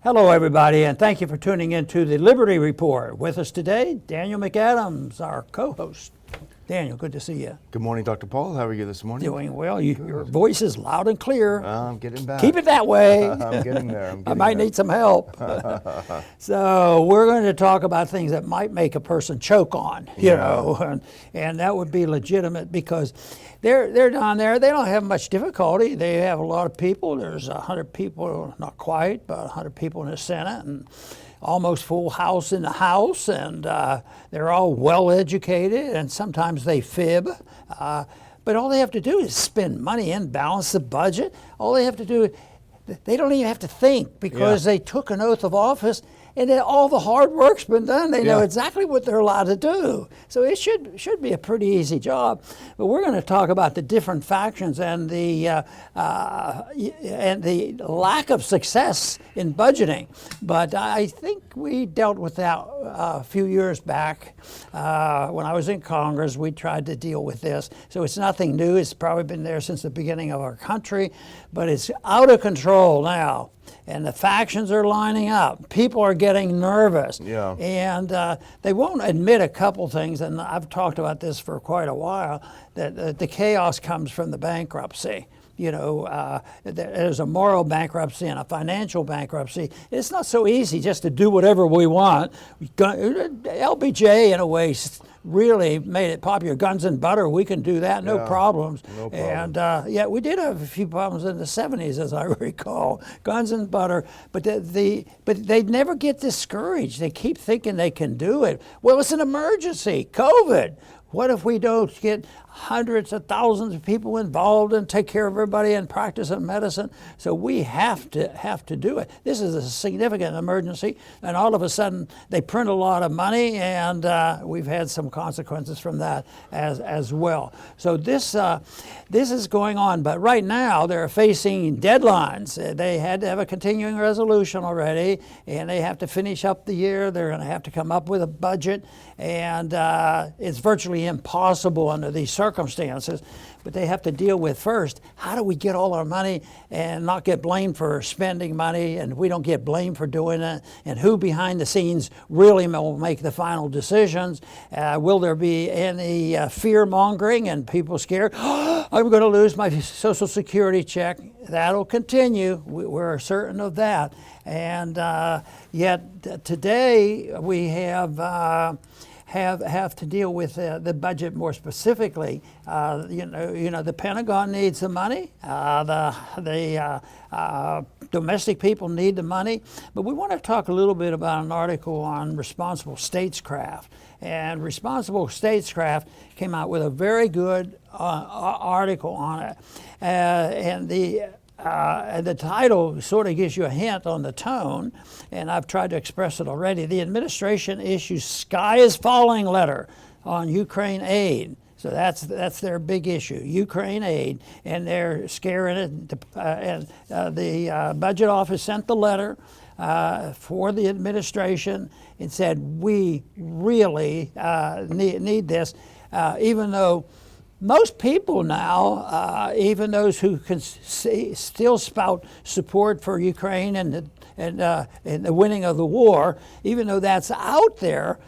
Hello, everybody, and thank you for tuning in to the Liberty Report. With us today, Daniel McAdams, our co-host. Daniel, good to see you. Good morning, Dr. Paul. How are you this morning? Doing well. Your voice is loud and clear. I'm getting back. Keep it that way. I'm getting there. I might need some help. So we're going to talk about things that might make a person choke on, you know, and that would be legitimate because they're down there. They don't have much difficulty. They have a lot of people. There's 100 people, not quite, but 100 people in the Senate, and almost full house in the House, and they're all well educated, and sometimes they fib. But all they have to do is spend money and balance the budget. All they have to do, they don't even have to think because they took an oath of office, and then all the hard work's been done. They know exactly what they're allowed to do. So it should be a pretty easy job. But we're going to talk about the different factions and the lack of success in budgeting. But I think we dealt with that a few years back. When I was in Congress, we tried to deal with this. So it's nothing new. It's probably been there since the beginning of our country, but it's out of control now. And the factions are lining up. People are getting nervous. And they won't admit a couple things, and I've talked about this for quite a while, that the chaos comes from the bankruptcy. You know, there's a moral bankruptcy and a financial bankruptcy. It's not so easy just to do whatever we want. LBJ, in a way, really made it popular. Guns and butter, we can do that, no problems. No problem. And we did have a few problems in the 70s, as I recall. Guns and butter, but they never get discouraged. They keep thinking they can do it. Well, it's an emergency, COVID. What if we don't get hundreds of thousands of people involved and take care of everybody and practice of medicine? So we have to do it. This is a significant emergency, and all of a sudden they print a lot of money, and we've had some consequences from that as well. So this is going on, but right now they're facing deadlines. They had to have a continuing resolution already, and they have to finish up the year. They're going to have to come up with a budget, and it's virtually impossible under these circumstances, but they have to deal with first, how do we get all our money and not get blamed for spending money, and we don't get blamed for doing it, and who behind the scenes really will make the final decisions? Will there be any fear mongering and people scared, I'm going to lose my Social Security check? That'll continue. We're certain of that. And yet today we have to deal with the budget more specifically. The Pentagon needs the money. The domestic people need the money. But we want to talk a little bit about an article on responsible statescraft. And Responsible Statescraft came out with a very good article on it. And the title sort of gives you a hint on the tone, and I've tried to express it already. The administration issues sky is falling letter on Ukraine aid. So that's their big issue, Ukraine aid, and they're scaring it. And the budget office sent the letter for the administration and said, we really need this, even though most people now, even those who can still spout support for Ukraine and the winning of the war, even though that's out there,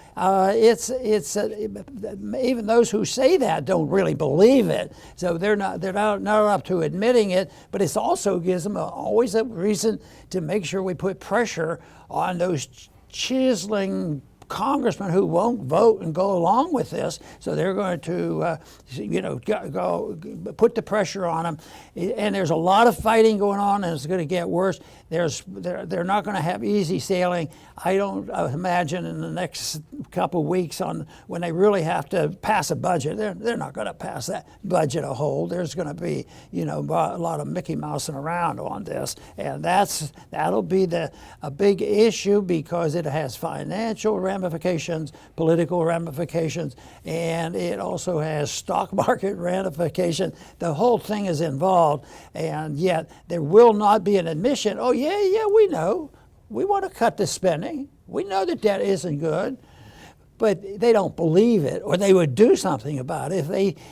even those who say that don't really believe it. So they're not up to admitting it. But it also gives them always a reason to make sure we put pressure on those chiseling congressmen who won't vote and go along with this. So they're going to, go put the pressure on them. And there's a lot of fighting going on, and it's going to get worse. They're not going to have easy sailing. I don't imagine in the next couple of weeks when they really have to pass a budget. They're not going to pass that budget a whole. There's going to be a lot of Mickey Mousing around on this, and that'll be a big issue because it has financial ramifications, political ramifications, and it also has stock market ramifications. The whole thing is involved, and yet there will not be an admission. Oh yeah, we know. We want to cut the spending. We know that debt isn't good. but they don't believe it, or they would do something about it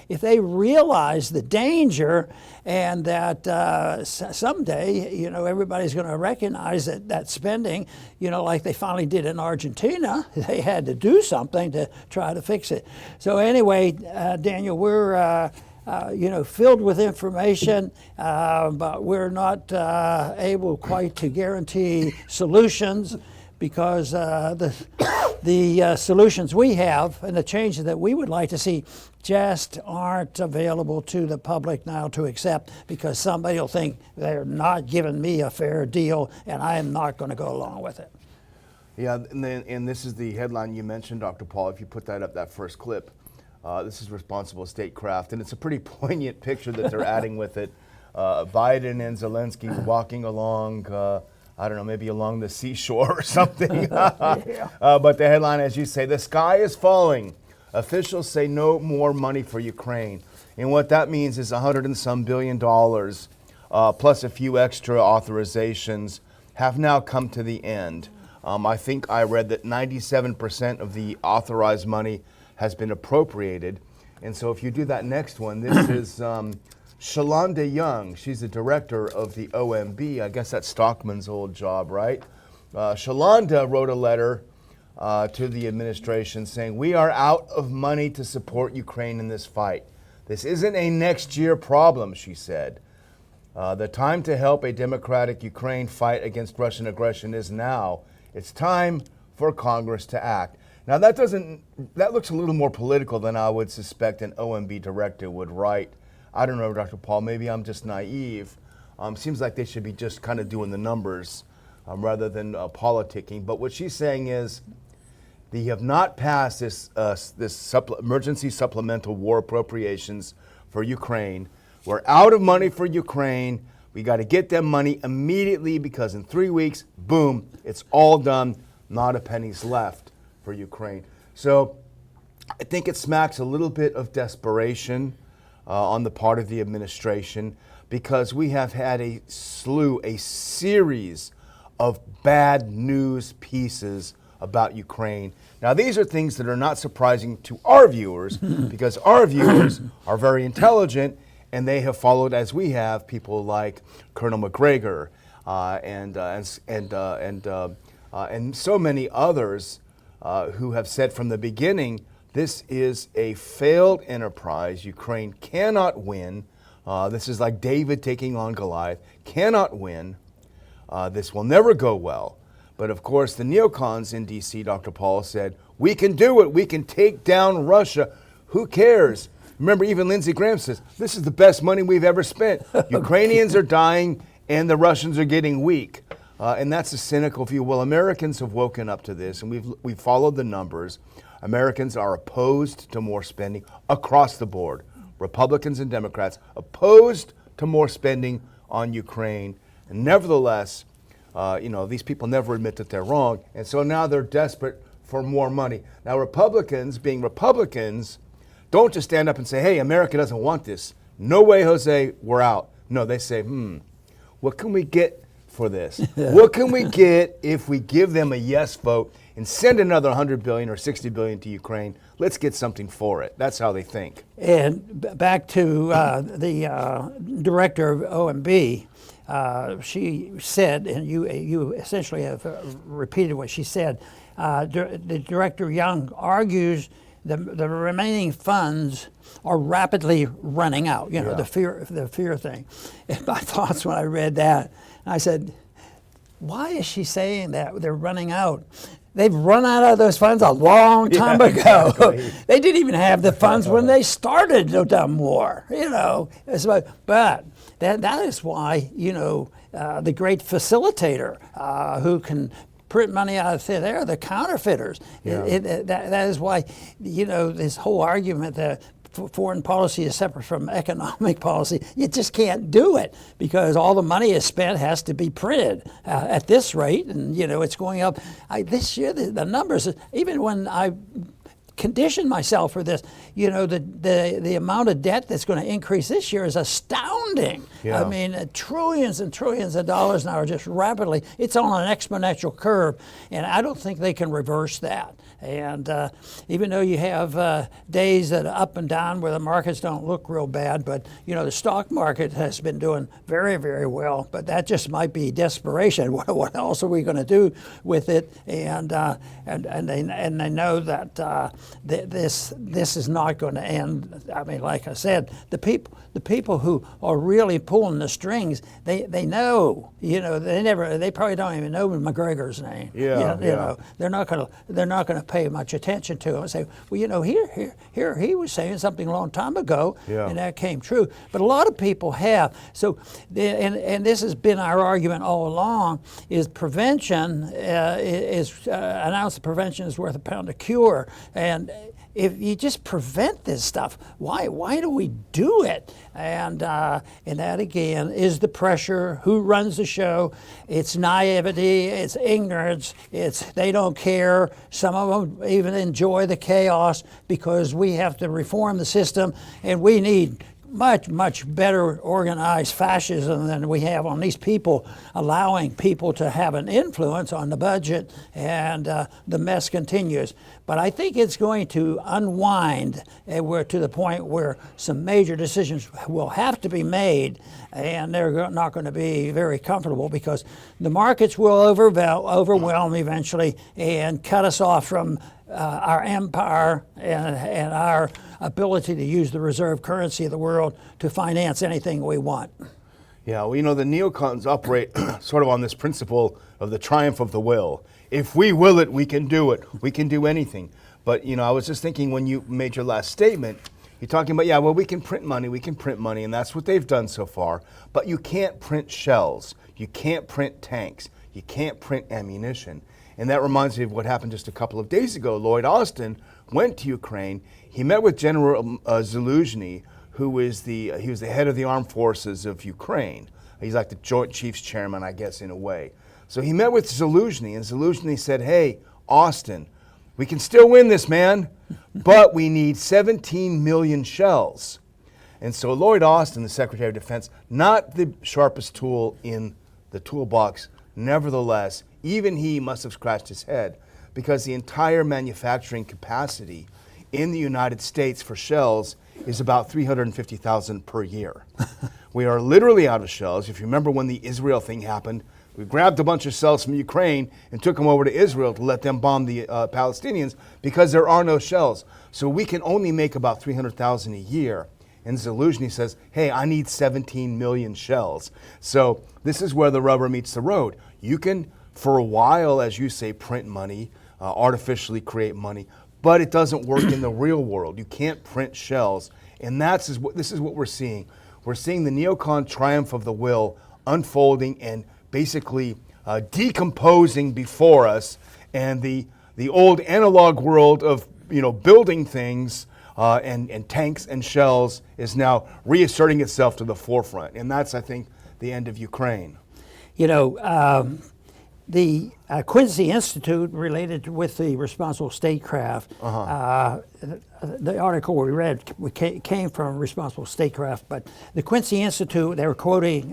if they realize the danger, and that someday, you know, everybody's going to recognize that spending, you know, like they finally did in Argentina, they had to do something to try to fix it. So anyway, Daniel, we're you know, filled with information, but we're not able quite to guarantee solutions, because the solutions we have and the changes that we would like to see just aren't available to the public now to accept, because somebody will think they're not giving me a fair deal and I am not going to go along with it. Yeah, and this is the headline you mentioned, Dr. Paul, if you put that up, that first clip. This is responsible statecraft, and it's a pretty poignant picture that they're adding with it. Biden and Zelensky walking along, I don't know, maybe along the seashore or something. But the headline, as you say, the sky is falling. Officials say no more money for Ukraine. And what that means is $100 and some billion, plus a few extra authorizations, have now come to the end. I think I read that 97% of the authorized money has been appropriated. And so if you do that next one, this is Shalonda Young. She's the director of the OMB. I guess that's Stockman's old job, right? Shalonda wrote a letter to the administration saying, "We are out of money to support Ukraine in this fight. This isn't a next year problem," she said. The time to help a democratic Ukraine fight against Russian aggression is now. It's time for Congress to act. Now that looks a little more political than I would suspect an OMB director would write. I don't know, Dr. Paul, maybe I'm just naive. Seems like they should be just kind of doing the numbers rather than politicking. But what she's saying is they have not passed this emergency supplemental war appropriations for Ukraine. We're out of money for Ukraine. We got to get them money immediately, because in 3 weeks, boom, it's all done. Not a penny's left for Ukraine. So I think it smacks a little bit of desperation on the part of the administration, because we have had a series of bad news pieces about Ukraine. Now, these are things that are not surprising to our viewers, because our viewers are very intelligent, and they have followed, as we have, people like Colonel McGregor and so many others who have said from the beginning, this is a failed enterprise. Ukraine cannot win. This is like David taking on Goliath. Cannot win. This will never go well. But of course, the neocons in D.C., Dr. Paul, said, we can do it. We can take down Russia. Who cares? Remember, even Lindsey Graham says, this is the best money we've ever spent. Ukrainians are dying and the Russians are getting weak. And that's a cynical view. Well, Americans have woken up to this, and we've followed the numbers. Americans are opposed to more spending across the board. Republicans and Democrats opposed to more spending on Ukraine. And nevertheless, these people never admit that they're wrong. And so now they're desperate for more money. Now, Republicans, being Republicans, don't just stand up and say, hey, America doesn't want this. No way, Jose, we're out. No, they say, what can we get for this? What can we get if we give them a yes vote and send another $100 billion or $60 billion to Ukraine? Let's get something for it. That's how they think. And back to the director of OMB, she said, and you essentially have repeated what she said, the Director Young argues the remaining funds are rapidly running out. The fear thing. And my thoughts when I read that, I said, why is she saying that they're running out? They've run out of those funds a long time ago. They didn't even have the funds when they started the dumb war. But that is why the great facilitator who can print money out of thin air, the counterfeiters. That is why this whole argument that foreign policy is separate from economic policy, you just can't do it, because all the money is spent has to be printed at this rate, and it's going up. This year the numbers, even when I conditioned myself for this, the amount of debt that's going to increase this year is astounding. Yeah. I mean, trillions and trillions of dollars now are just rapidly, it's on an exponential curve, and I don't think they can reverse that. And even though you have days that are up and down where the markets don't look real bad, but the stock market has been doing very, very well. But that just might be desperation. What else are we going to do with it? And they know that this is not going to end. I mean, like I said, the people who are really pulling the strings, they know. They probably don't even know McGregor's name. Yeah. They're not going to pay much attention to him and say, well, here he was saying something a long time ago, and that came true. But a lot of people have. So, and this has been our argument all along: is prevention is announced that prevention is worth a pound of cure, and if you just prevent this stuff, why do we do it? And that again is the pressure. Who runs the show? It's naivety. It's ignorance. It's they don't care. Some of them even enjoy the chaos because we have to reform the system, and we need much better organized fascism than we have on these people, allowing people to have an influence on the budget, and the mess continues. But I think it's going to unwind, and we're to the point where some major decisions will have to be made, and they're not going to be very comfortable because the markets will overwhelm eventually and cut us off from our empire and our ability to use the reserve currency of the world to finance anything we want. Yeah, well, the neocons operate sort of on this principle of the triumph of the will. If we will it, we can do it. We can do anything. But, I was just thinking when you made your last statement, you're talking about, we can print money, and that's what they've done so far. But you can't print shells. You can't print tanks. You can't print ammunition. And that reminds me of what happened just a couple of days ago. Lloyd Austin went to Ukraine. He met with General Zelensky, who was the head of the armed forces of Ukraine. He's like the Joint Chiefs Chairman, I guess, in a way. So he met with Zelensky, and Zelensky said, "Hey, Austin, we can still win this, man, but we need 17 million shells." And so Lloyd Austin, the Secretary of Defense, not the sharpest tool in the toolbox, nevertheless, even he must have scratched his head because the entire manufacturing capacity in the United States for shells is about 350,000 per year. We are literally out of shells. If you remember when the Israel thing happened, we grabbed a bunch of shells from Ukraine and took them over to Israel to let them bomb the Palestinians because there are no shells. So we can only make about 300,000 a year. And Zelensky says, hey, I need 17 million shells. So this is where the rubber meets the road. You can, for a while, as you say, print money, artificially create money, but it doesn't work in the real world. You can't print shells. And this is what we're seeing. We're seeing the neocon triumph of the will unfolding and basically decomposing before us. And the old analog world of building things and tanks and shells is now reasserting itself to the forefront. And that's, I think, the end of Ukraine. The Quincy Institute, related with the responsible statecraft, the article we read came from Responsible Statecraft, but the Quincy Institute, they were quoting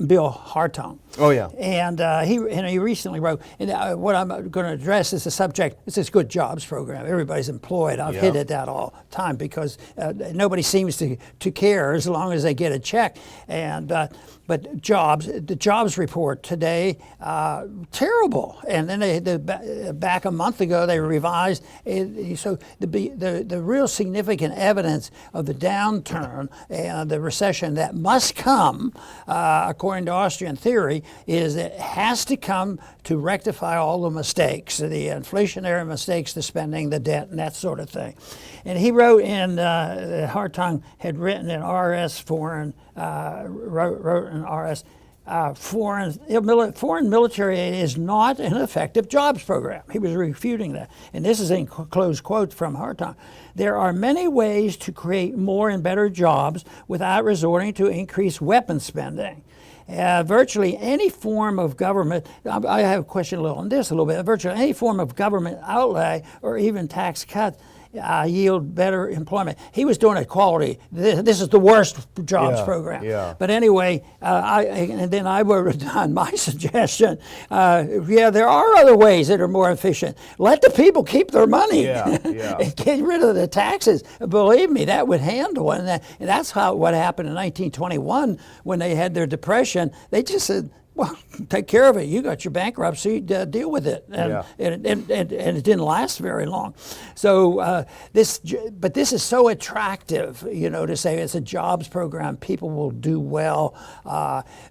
Bill Hartung. Oh, yeah. And he recently wrote, and what I'm going to address is the subject, it's this good jobs program. Everybody's employed. I've hit at that all the time because nobody seems to care as long as they get a check. And but the jobs report today, terrible. And then back a month ago, they revised it. So the real significant evidence of the downturn and the recession that must come, according to Austrian theory, is it has to come to rectify all the mistakes, the inflationary mistakes, the spending, the debt, and that sort of thing. And he wrote in, Hartung had written in RS Foreign, wrote in RS, foreign military aid is not an effective jobs program. He was refuting that. And this is in close quote from Hartung. There are many ways to create more and better jobs without resorting to increased weapons spending. Virtually any form of government, I have a question on this a little bit, virtually any form of government outlay or even tax cuts yield better employment. He was doing equality. This is the worst jobs program. Yeah. But anyway, and then I wrote down my suggestion. There are other ways that are more efficient. Let the people keep their money. Get rid of the taxes. Believe me, that would handle it. And that's what happened in 1921 when they had their depression. They just said, well, take care of it. You got your bankruptcy, deal with it. And it didn't last very long. So this is so attractive, to say it's a jobs program, people will do well.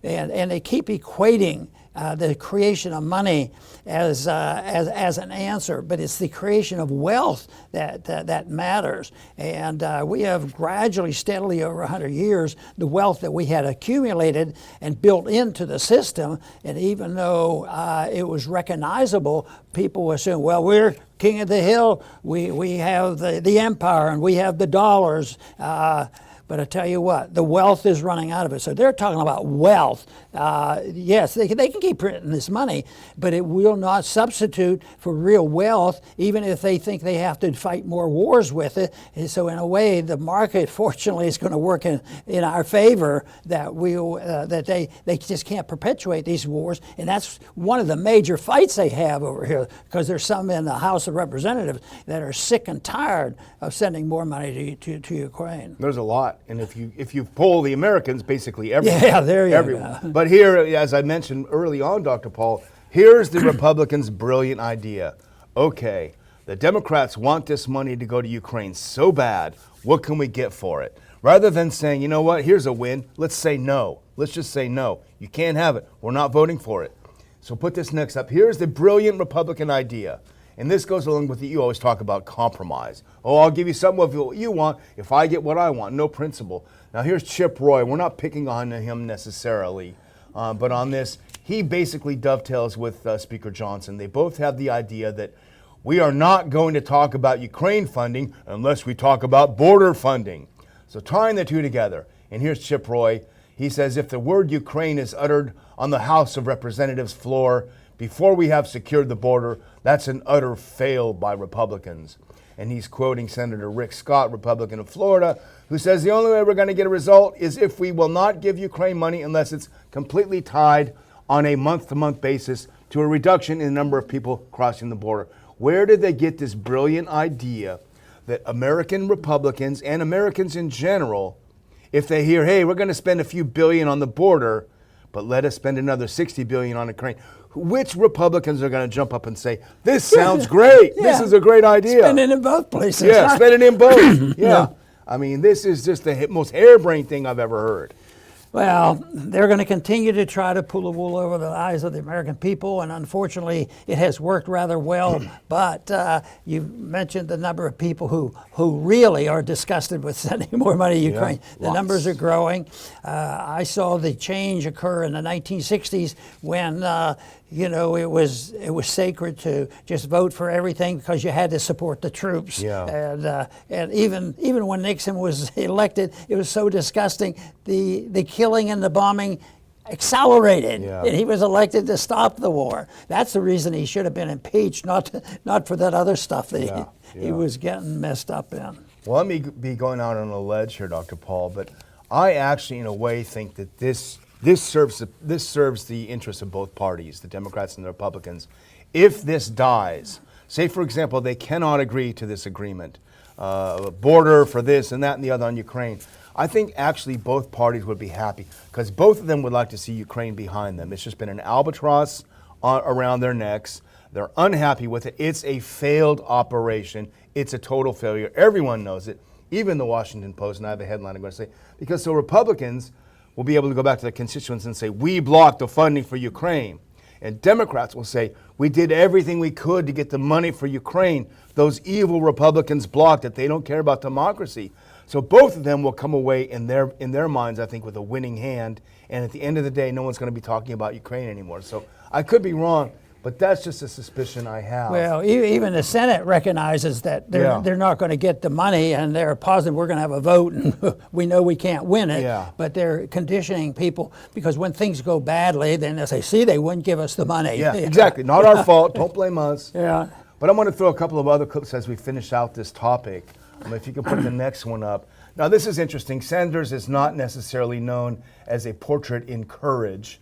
And they keep equating the creation of money as an answer, but it's the creation of wealth that matters. And we have gradually, steadily over 100 years, the wealth that we had accumulated and built into the system. And even though it was recognizable, people assume, well, we're king of the hill. We have the empire and we have the dollars. But I tell you what, the wealth is running out of it. So they're talking about wealth. Yes, they can keep printing this money, but it will not substitute for real wealth, even if they think they have to fight more wars with it. And so in a way, the market, fortunately, is going to work in our favor, that they just can't perpetuate these wars. And that's one of the major fights they have over here, because there's some in the House of Representatives that are sick and tired of sending more money to Ukraine. There's a lot. And if you poll the Americans, basically everyone. Yeah, there you go. But here, as I mentioned early on, Dr. Paul, here's the Republicans' brilliant idea. Okay, the Democrats want this money to go to Ukraine so bad. What can we get for it? Rather than saying, you know what, here's a win, let's say no. Let's just say no. You can't have it. We're not voting for it. So put this next up. Here's the brilliant Republican idea. And this goes along with you always talk about compromise. Oh, I'll give you some of what you want if I get what I want. No principle. Now here's Chip Roy. We're not picking on him necessarily, but on this, he basically dovetails with Speaker Johnson. They both have the idea that we are not going to talk about Ukraine funding unless we talk about border funding. So tying the two together, and here's Chip Roy. He says if the word Ukraine is uttered on the House of Representatives floor before we have secured the border, that's an utter fail by Republicans. And he's quoting Senator Rick Scott, Republican of Florida, who says the only way we're going to get a result is if we will not give Ukraine money unless it's completely tied on a month-to-month basis to a reduction in the number of people crossing the border. Where did they get this brilliant idea that American Republicans and Americans in general, if they hear, hey, we're going to spend a few billion on the border, but let us spend another $60 billion on Ukraine, which Republicans are going to jump up and say, this sounds great. This is a great idea. Spend it in both places. Yeah, spend it in both. Yeah. I mean, this is just the most harebrained thing I've ever heard. Well, they're going to continue to try to pull the wool over the eyes of the American people, and unfortunately, it has worked rather well. But you mentioned the number of people who really are disgusted with sending more money to Ukraine. The numbers are growing. I saw the change occur in the 1960s when it was sacred to just vote for everything because you had to support the troops. Yeah. And even when Nixon was elected, it was so disgusting. The killing and the bombing accelerated, and he was elected to stop the war. That's the reason he should have been impeached, not for that other stuff that he was getting messed up in. Well, let me be going out on a ledge here, Dr. Paul, but I actually, in a way, think that this serves the interests of both parties, the Democrats and the Republicans. If this dies, say, for example, they cannot agree to this agreement, border for this and that and the other on Ukraine, I think actually both parties would be happy because both of them would like to see Ukraine behind them. It's just been an albatross around their necks. They're unhappy with it. It's a failed operation. It's a total failure. Everyone knows it, even the Washington Post, and I have a headline I'm going to say, because so Republicans will be able to go back to their constituents and say, we blocked the funding for Ukraine. And Democrats will say, we did everything we could to get the money for Ukraine. Those evil Republicans blocked it. They don't care about democracy. So both of them will come away in their minds, I think, with a winning hand. And at the end of the day, no one's going to be talking about Ukraine anymore. So I could be wrong, but that's just a suspicion I have. Well, even the Senate recognizes that they're not going to get the money, and they're positive we're going to have a vote, and we know we can't win it. Yeah. But they're conditioning people because when things go badly, then they say, see, they wouldn't give us the money. Yeah, exactly. Not our fault. Don't blame us. Yeah. But I'm going to throw a couple of other clips as we finish out this topic. If you can put the next one up. Now, this is interesting. Sanders is not necessarily known as a portrait in courage,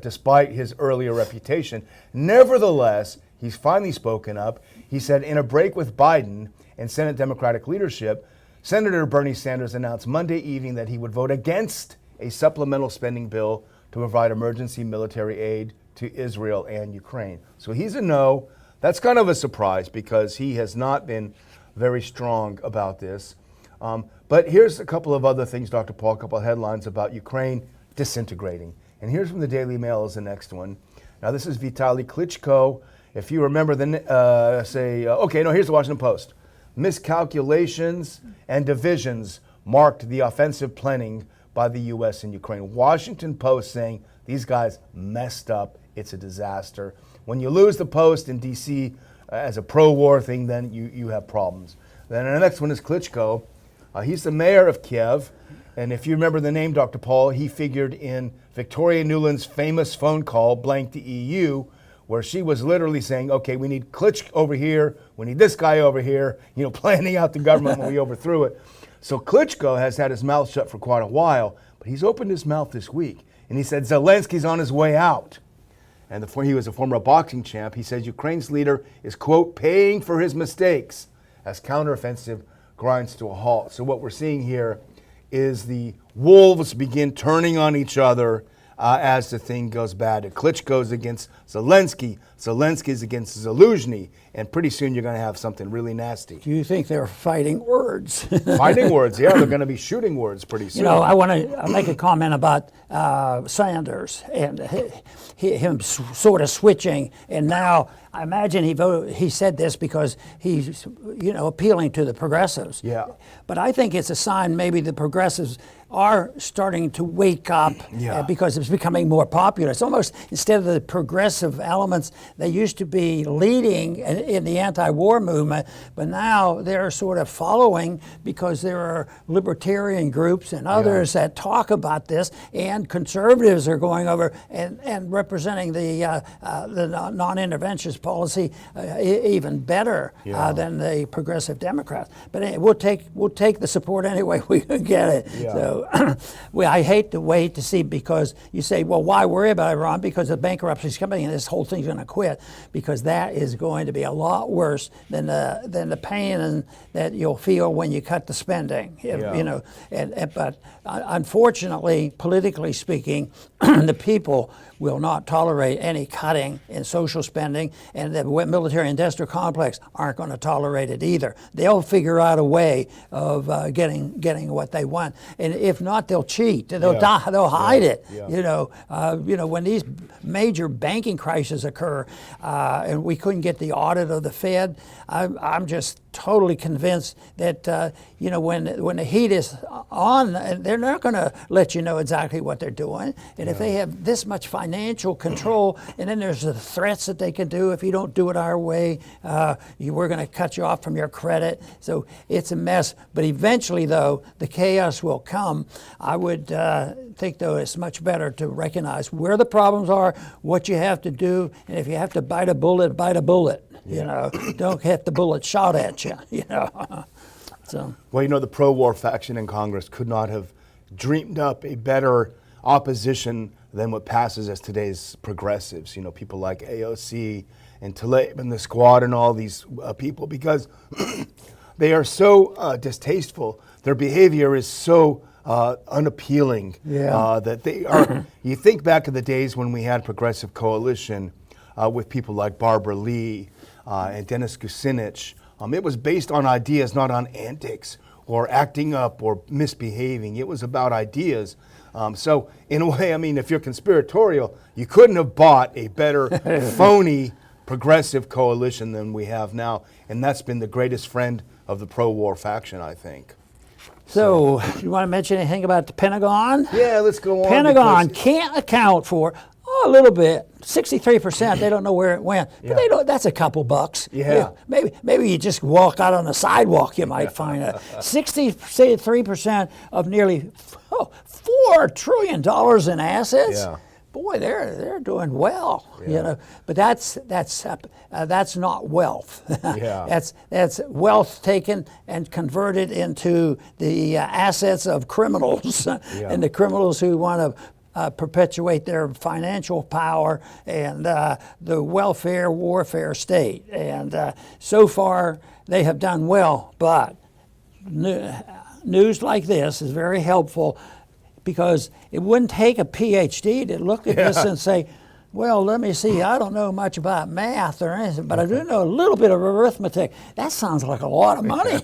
despite his earlier reputation. Nevertheless, he's finally spoken up. He said in a break with Biden and Senate Democratic leadership, Senator Bernie Sanders announced Monday evening that he would vote against a supplemental spending bill to provide emergency military aid to Israel and Ukraine. So he's a no. That's kind of a surprise because he has not been very strong about this. But here's a couple of other things, Dr. Paul, a couple of headlines about Ukraine disintegrating. And here's from the Daily Mail is the next one. Now, this is Vitaly Klitschko. If you remember, here's the Washington Post. Miscalculations and divisions marked the offensive planning by the U.S. in Ukraine. Washington Post saying these guys messed up. It's a disaster. When you lose the Post in D.C. As a pro-war thing, then you have problems. Then the next one is Klitschko. He's the mayor of Kiev. And if you remember the name, Dr. Paul, he figured in Victoria Nuland's famous phone call, blank the EU, where she was literally saying, okay, we need Klitschko over here, we need this guy over here, planning out the government when we overthrew it. So Klitschko has had his mouth shut for quite a while, but he's opened his mouth this week. And he said Zelensky's on his way out. And he was a former boxing champ. He says Ukraine's leader is, quote, paying for his mistakes as counteroffensive grinds to a halt. So what we're seeing here is the wolves begin turning on each other as the thing goes bad. Klitschko's against Zelensky. Zelensky's against Zelensky. And pretty soon you're going to have something really nasty. Do you think they're fighting words? Fighting words, yeah. They're going to be shooting words pretty soon. I want to make a comment about Sanders and him sort of switching. And now I imagine he said this because he's, appealing to the progressives. Yeah. But I think it's a sign maybe the progressives are starting to wake up because it's becoming more popular. It's almost, instead of the progressive elements, they used to be leading in the anti-war movement, but now they're sort of following because there are libertarian groups and others that talk about this, and conservatives are going over and representing the non-interventionist policy even better than the progressive Democrats. But anyway, we'll take the support any way we can get it. Yeah. So I hate to wait to see, because you say, well, why worry about Iran? Because the bankruptcy is coming and this whole thing's going to quit, because that is going to be a lot worse than the pain that you'll feel when you cut the spending. But unfortunately, politically speaking, the people will not tolerate any cutting in social spending, and the military industrial complex aren't going to tolerate it either. They'll figure out a way of getting what they want, and if not, they'll cheat. They'll hide it. When these major banking crises occur, and we couldn't get the audit of the Fed, I'm just totally convinced that when the heat is on, they're not going to let you know exactly what they're doing. And if they have this much financial control, and then there's the threats that they can do if you don't do it our way, we're going to cut you off from your credit. So it's a mess. But eventually, though, the chaos will come. I would think, though, it's much better to recognize where the problems are, what you have to do, and if you have to bite a bullet, bite a bullet. Don't get the bullet shot at you. So. Well, the pro-war faction in Congress could not have dreamed up a better opposition than what passes as today's progressives. People like AOC and Tlaib and the Squad and all these people, because they are so distasteful. Their behavior is so unappealing that they are. You think back to the days when we had progressive coalition with people like Barbara Lee and Dennis Kucinich. It was based on ideas, not on antics or acting up or misbehaving. It was about ideas. So in a way, if you're conspiratorial, you couldn't have bought a better phony progressive coalition than we have now. And that's been the greatest friend of the pro-war faction, I think. So you want to mention anything about the Pentagon? Yeah, let's go on. Pentagon can't account for a little bit. 63%, they don't know where it went. But they don't. That's a couple bucks. Yeah. Maybe you just walk out on the sidewalk, you might find it. 63% of nearly $4 trillion in assets. Yeah. boy, they're doing well, you Yeah. know. But that's not wealth. Yeah. That's wealth taken and converted into the assets of criminals, and the criminals who want to perpetuate their financial power and the welfare warfare state. And so far, they have done well. But news like this is very helpful, because it wouldn't take a PhD to look at this and say, well, let me see, I don't know much about math or anything, but I do know a little bit of arithmetic. That sounds like a lot of money.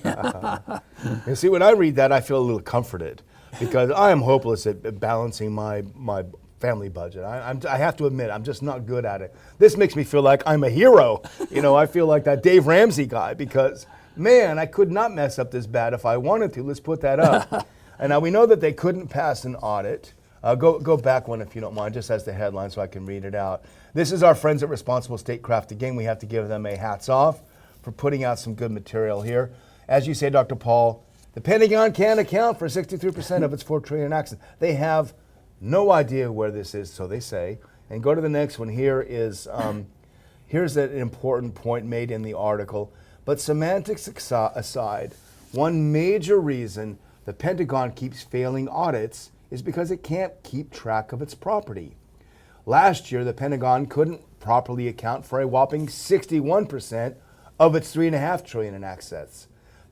You see, when I read that, I feel a little comforted, because I am hopeless at balancing my family budget. I have to admit, I'm just not good at it. This makes me feel like I'm a hero. You know, I feel like that Dave Ramsey guy, because, man, I could not mess up this bad if I wanted to. Let's put that up. And now we know that they couldn't pass an audit. Go back one if you don't mind, just as the headline so I can read it out. This is our friends at Responsible Statecraft. Again, we have to give them a hats off for putting out some good material here. As you say, Dr. Paul, the Pentagon can't account for 63% of its $4 trillion assets. They have no idea where this is, so they say. And go to the next one. Here's an important point made in the article. But semantics aside, one major reason the Pentagon keeps failing audits is because it can't keep track of its property. Last year, the Pentagon couldn't properly account for a whopping 61% of its $3.5 trillion in assets.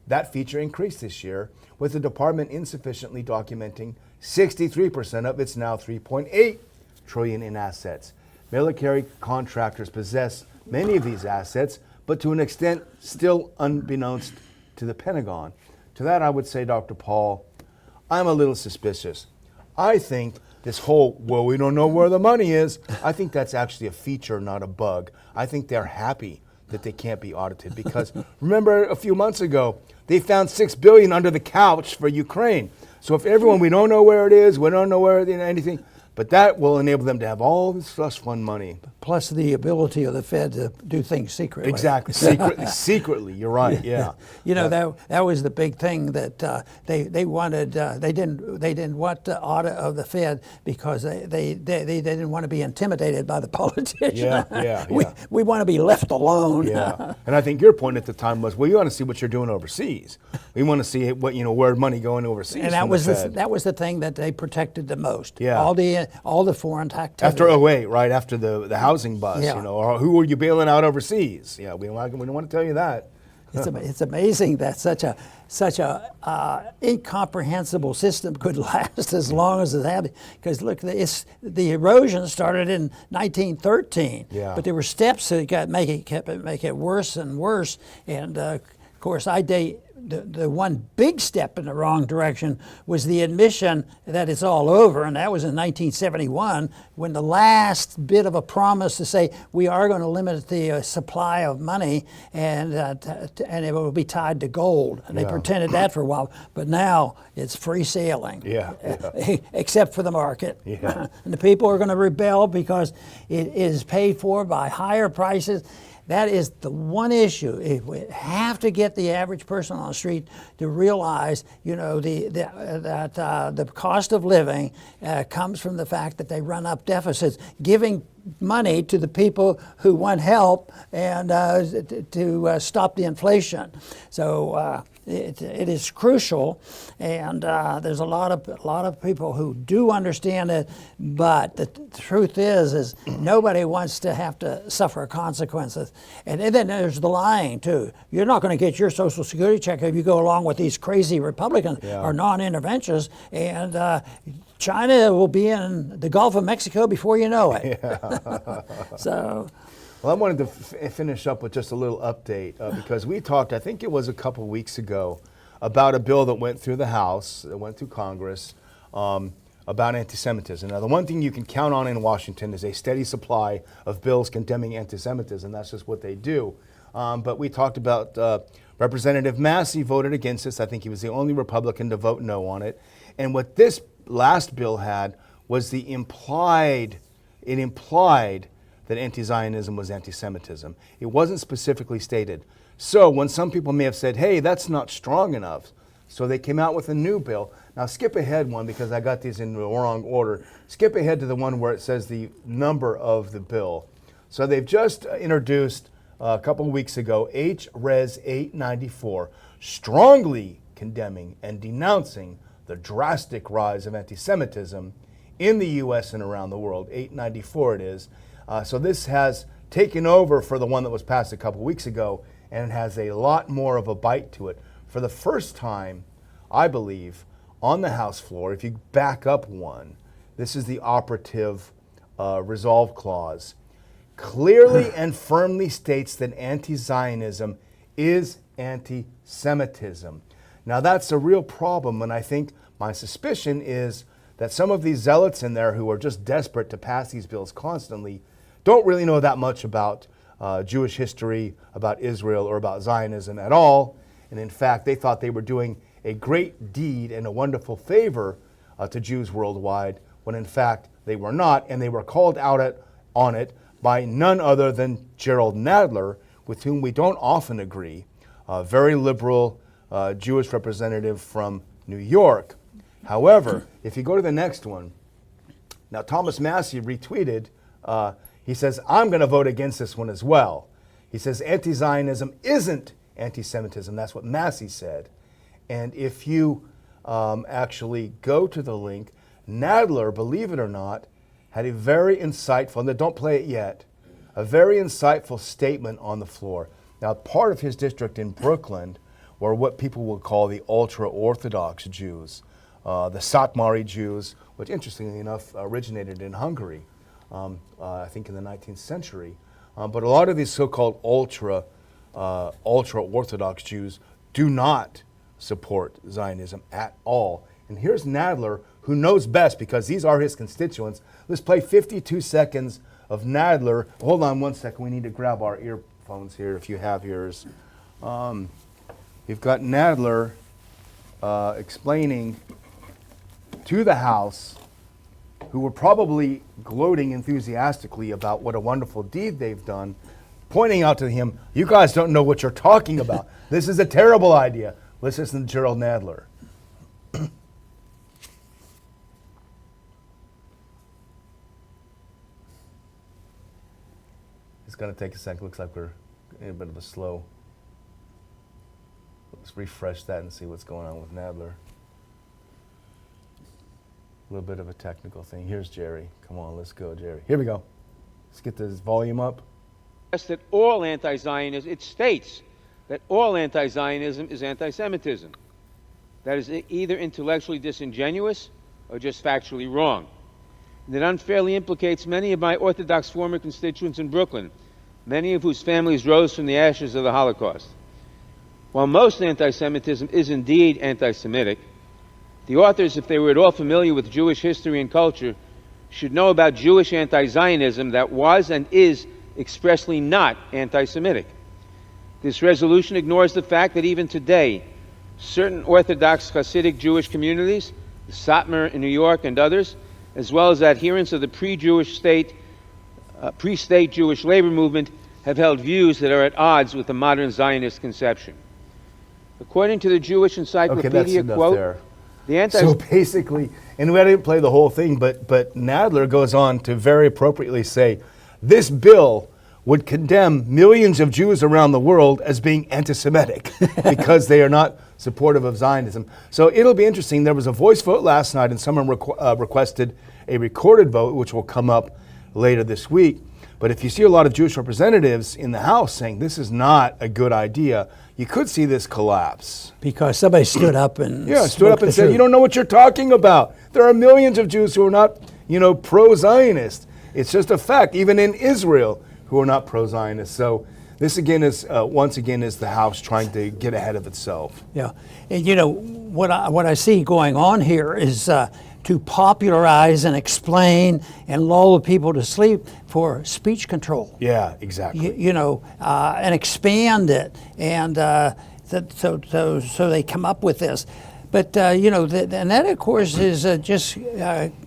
That feature increased this year, with the department insufficiently documenting 63% of its now $3.8 trillion in assets. Military contractors possess many of these assets, but to an extent still unbeknownst to the Pentagon. To that, I would say, Dr. Paul, I'm a little suspicious. I think this whole, well, we don't know where the money is, I think that's actually a feature, not a bug. I think they're happy that they can't be audited, because remember a few months ago, they found $6 billion under the couch for Ukraine. So if everyone, we don't know where it is, we don't know where anything, but that will enable them to have all this slush fund money. Plus the ability of the Fed to do things secretly. Exactly, secretly, you're right, yeah. You know, that was the big thing that they wanted. They didn't want the audit of the Fed because they didn't want to be intimidated by the politicians. Yeah. We want to be left alone. Yeah, and I think your point at the time was, well, you want to see what you're doing overseas. We want to see where money going overseas. And that was the thing that they protected the most. Yeah. All the foreign activity. After 08, right after the housing bust, Yeah. you know, or who were you bailing out overseas? Yeah, we don't want to tell you that. It's amazing that such a incomprehensible system could last as long as it had. Because look, the erosion started in 1913, but there were steps that kept make it worse and worse. And of course, the one big step in the wrong direction was the admission that it's all over, and that was in 1971, when the last bit of a promise to say we are going to limit the supply of money, and it will be tied to gold. And they pretended that for a while, but now it's free sailing. Except for the market. And the people are going to rebel because it is paid for by higher prices. That is the one issue. We have to get the average person on the street to realize, you know, that the cost of living comes from the fact that they run up deficits, giving money to the people who want help and to stop the inflation. So it is crucial, and there's a lot of people who do understand it, but the truth is nobody wants to have to suffer consequences. And then there's the lying too. You're not going to get your Social Security check if you go along with these crazy Republicans or non-interventionists, and China will be in the Gulf of Mexico before you know it. So. Well, I wanted to finish up with just a little update because we talked, I think it was a couple weeks ago, about a bill that went through the House, that went through Congress, about anti-Semitism. Now, the one thing you can count on in Washington is a steady supply of bills condemning anti-Semitism. That's just what they do. But we talked about Representative Massey voted against this. I think he was the only Republican to vote no on it. And what this last bill had was it implied that anti-Zionism was anti-Semitism. It wasn't specifically stated. So when some people may have said, hey, that's not strong enough, So they came out with a new bill. Now skip ahead one because I got these in the wrong order. Skip ahead to the one where it says the number of the bill. So they've just introduced a couple of weeks ago H-Res 894, strongly condemning and denouncing the drastic rise of anti-Semitism in the U.S. and around the world. 894 it is. So this has taken over for the one that was passed a couple of weeks ago, and it has a lot more of a bite to it. For the first time, I believe, on the House floor, if you back up one, this is the operative resolve clause, clearly and firmly states that anti-Zionism is anti-Semitism. Now that's a real problem, and I think my suspicion is that some of these zealots in there who are just desperate to pass these bills constantly don't really know that much about Jewish history, about Israel, or about Zionism at all. And in fact, they thought they were doing a great deed and a wonderful favor to Jews worldwide, when in fact they were not, and they were called out on it by none other than Gerald Nadler, with whom we don't often agree, a very liberal Jewish representative from New York. However, if you go to the next one, now Thomas Massey retweeted, he says, I'm going to vote against this one as well. He says anti-Zionism isn't anti-Semitism. That's what Massey said. And if you actually go to the link, Nadler, believe it or not, had a very insightful, and don't play it yet, a very insightful statement on the floor. Now, part of his district in Brooklyn were what people will call the ultra-Orthodox Jews, the Satmari Jews, which interestingly enough originated in Hungary, I think in the 19th century. But a lot of these so-called ultra-Orthodox Jews do not support Zionism at all. And here's Nadler, who knows best because these are his constituents. Let's play 52 seconds of Nadler. Hold on one second. We need to grab our earphones here if you have yours. You've got Nadler explaining to the House, who were probably gloating enthusiastically about what a wonderful deed they've done, pointing out to him, you guys don't know what you're talking about. This is a terrible idea. Let's listen to Gerald Nadler. It's going to take a second. Looks like we're in a bit of a slow. Let's refresh that and see what's going on with Nadler. A little bit of a technical thing. Here's Jerry. Come on, let's go, Jerry. Here we go. Let's get this volume up. That all anti-Zionism, it states that all anti-Zionism is anti-Semitism. That is either intellectually disingenuous or just factually wrong. And it unfairly implicates many of my Orthodox former constituents in Brooklyn, many of whose families rose from the ashes of the Holocaust. While most anti-Semitism is indeed anti-Semitic, the authors, if they were at all familiar with Jewish history and culture, should know about Jewish anti-Zionism that was and is expressly not anti-Semitic. This resolution ignores the fact that even today, certain Orthodox Hasidic Jewish communities, the Satmar in New York and others, as well as adherents of the pre-Jewish state, pre-state Jewish labor movement, have held views that are at odds with the modern Zionist conception. According to the Jewish Encyclopedia, quote, so basically, and we didn't play the whole thing, but Nadler goes on to very appropriately say, this bill would condemn millions of Jews around the world as being anti-Semitic because they are not supportive of Zionism. So it'll be interesting. There was a voice vote last night, and someone requested a recorded vote, which will come up later this week. But if you see a lot of Jewish representatives in the House saying this is not a good idea, you could see this collapse. Because somebody stood up and said, you don't know what you're talking about. There are millions of Jews who are not, pro-Zionist. It's just a fact, even in Israel, who are not pro-Zionist. So this again is, once again, is the House trying to get ahead of itself. Yeah, and what I see going on here is to popularize and explain and lull people to sleep for speech control. Yeah, exactly. And expand it, and so they come up with this. But and that of course is just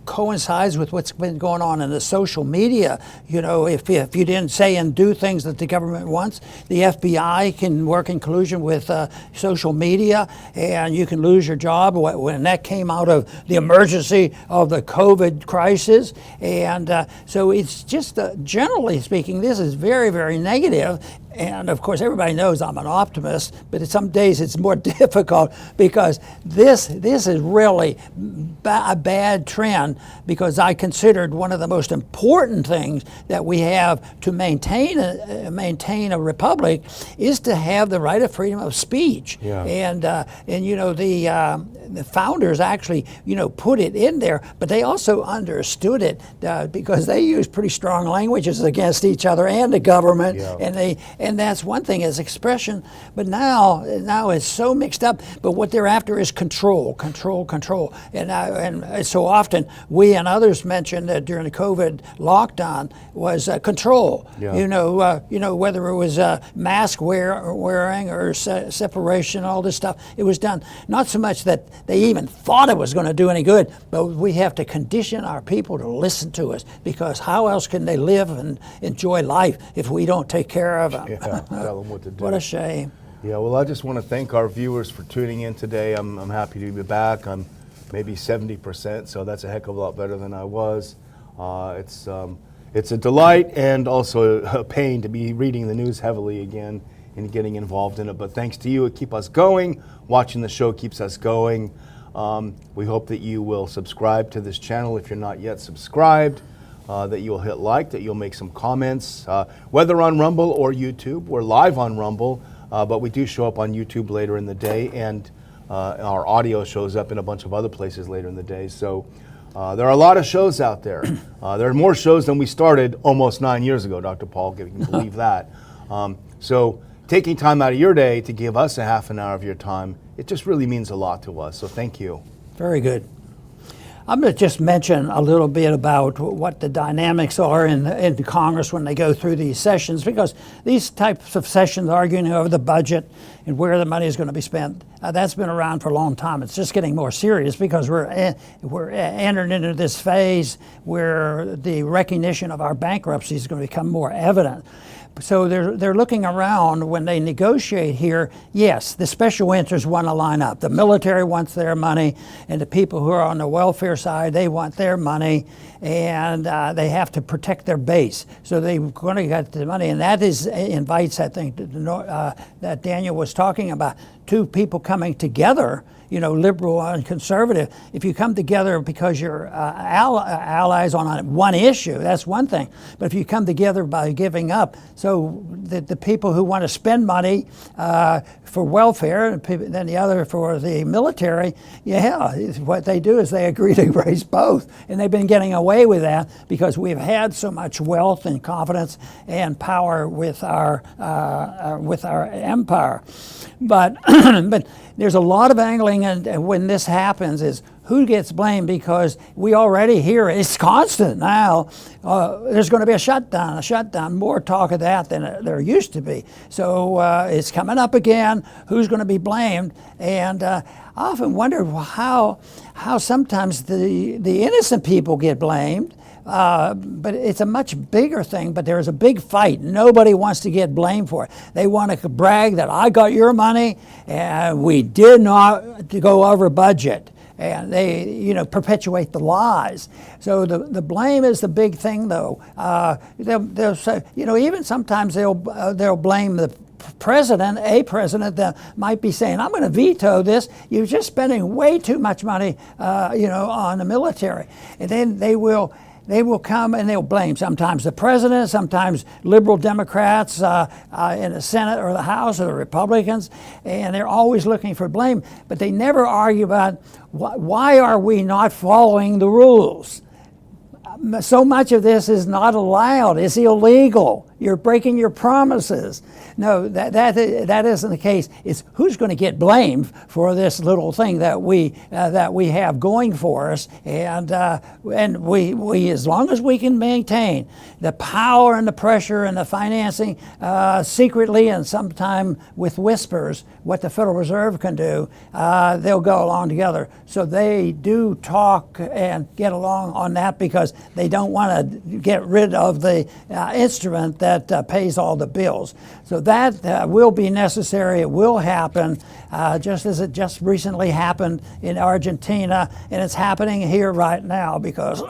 coincides with what's been going on in the social media. If you didn't say and do things that the government wants, the FBI can work in collusion with social media, and you can lose your job. When that came out of the emergency of the COVID crisis, and so it's just generally speaking, this is very, very negative. And of course, everybody knows I'm an optimist, but some days it's more difficult because this is really a bad trend, because I considered one of the most important things that we have to maintain a republic is to have the right of freedom of speech. Yeah. And the founders actually put it in there, but they also understood it because they used pretty strong languages against each other and the government, Yeah. and that's one thing is expression, but now it's so mixed up. But what they're after is control, and so often we and others mentioned that during the COVID lockdown was control. Yeah. Whether it was mask wearing or separation, all this stuff. It was done not so much that they even thought it was going to do any good, but we have to condition our people to listen to us, because how else can they live and enjoy life if we don't take care of them? Yeah, tell them what to do. What a shame. Yeah, well, I just want to thank our viewers for tuning in today. I'm happy to be back. I'm maybe 70%, so that's a heck of a lot better than I was. It's a delight and also a pain to be reading the news heavily again and getting involved in it. But thanks to you, it keeps us going. Watching the show keeps us going. We hope that you will subscribe to this channel if you're not yet subscribed. That you'll hit like, that you'll make some comments, whether on Rumble or YouTube. We're live on Rumble, but we do show up on YouTube later in the day, and our audio shows up in a bunch of other places later in the day. So there are a lot of shows out there. There are more shows than we started almost 9 years ago, Dr. Paul, if you can believe that. So taking time out of your day to give us a half an hour of your time, it just really means a lot to us. So thank you. Very good. I'm going to just mention a little bit about what the dynamics are in Congress when they go through these sessions, because these types of sessions, arguing over the budget and where the money is going to be spent, that's been around for a long time. It's just getting more serious because we're entering into this phase where the recognition of our bankruptcy is going to become more evident. So they're looking around when they negotiate here. Yes, the special interests want to line up. The military wants their money, and the people who are on the welfare side, they want their money, and they have to protect their base. So they're going to get the money, and that invites, I think, that Daniel was talking about, two people coming together, liberal and conservative. If you come together because you're allies on one issue, that's one thing. But if you come together by giving up, so the people who want to spend money for welfare, and then the other for the military, what they do is they agree to raise both. And they've been getting away with that because we've had so much wealth and confidence and power with our empire. But but there's a lot of angling, and when this happens is who gets blamed, because we already hear it. It's constant now. There's going to be a shutdown, more talk of that than there used to be. So it's coming up again. Who's going to be blamed? And I often wonder how sometimes the innocent people get blamed. But it's a much bigger thing, but there's a big fight. Nobody wants to get blamed for it. They want to brag that I got your money and we did not go over budget. And they, perpetuate the lies. So the blame is the big thing, though. They'll say, even sometimes they'll blame the president, a president that might be saying, I'm going to veto this. You're just spending way too much money, on the military. And then they will come and they'll blame sometimes the president, sometimes liberal Democrats in the Senate or the House or the Republicans, and they're always looking for blame. But they never argue about why are we not following the rules. So much of this is not allowed. It's illegal. You're breaking your promises. No, that isn't the case. It's who's going to get blamed for this little thing that we have going for us, and we as long as we can maintain the power and the pressure and the financing secretly and sometime with whispers, what the Federal Reserve can do, they'll go along together. So they do talk and get along on that because they don't want to get rid of the instrument that pays all the bills. So that will be necessary. It will happen, just as it just recently happened in Argentina, and it's happening here right now because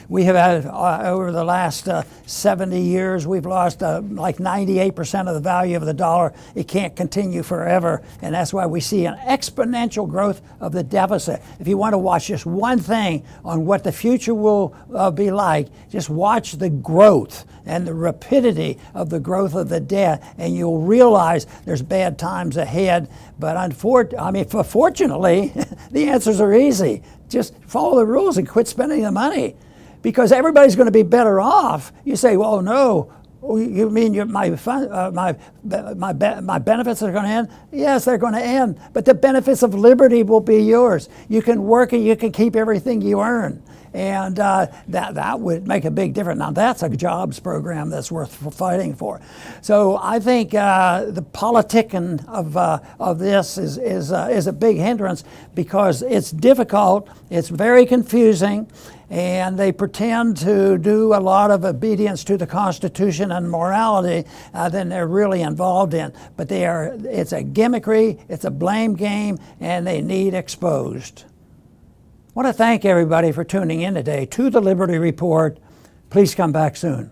we have had, over the last 70 years, we've lost like 98% of the value of the dollar. It can't continue forever, and that's why we see an exponential growth of the deficit. If you want to watch just one thing on what the future will be like, just watch the growth and the rapidity of the growth of the debt, and you'll realize there's bad times ahead. But fortunately, the answers are easy. Just follow the rules and quit spending the money, because everybody's going to be better off. You say, well, no. You mean my benefits are going to end? Yes, they're going to end. But the benefits of liberty will be yours. You can work and you can keep everything you earn. And that would make a big difference. Now, that's a jobs program that's worth fighting for. So I think the politicking of this is a big hindrance, because it's difficult, it's very confusing, and they pretend to do a lot of obedience to the Constitution and morality than they're really involved in. But it's a gimmickry, it's a blame game, and they need exposed. I want to thank everybody for tuning in today to the Liberty Report. Please come back soon.